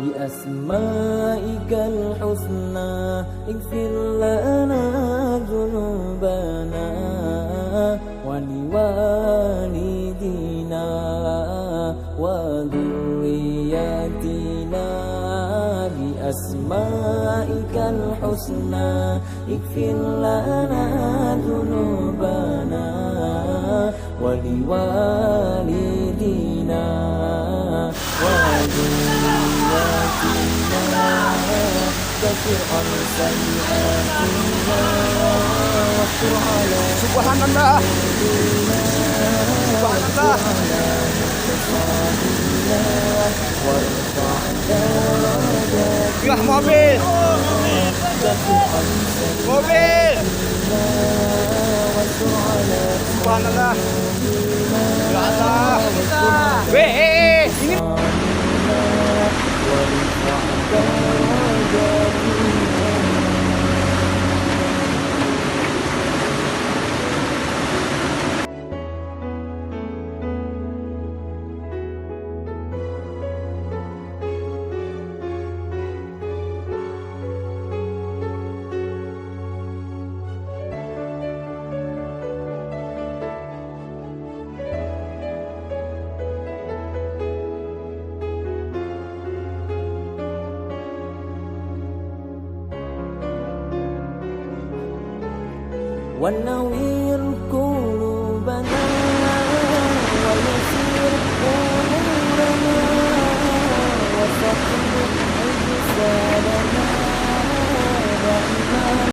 بأسمائك الحسنى اغفر لنا ذنوبنا ولوالدينا وذرياتنا بأسمائك الحسنى اغفر لنا ذنوبنا ولوالدينا وذرياتنا كفر عن سيئاتنا واستر على Subhanallah. Subhanallah. Ya mobil. Mobil. Subhanallah. Ya Allah. Weh, ini ونوّر قلوبنا ويسر أمورنا وثقل أجسادنا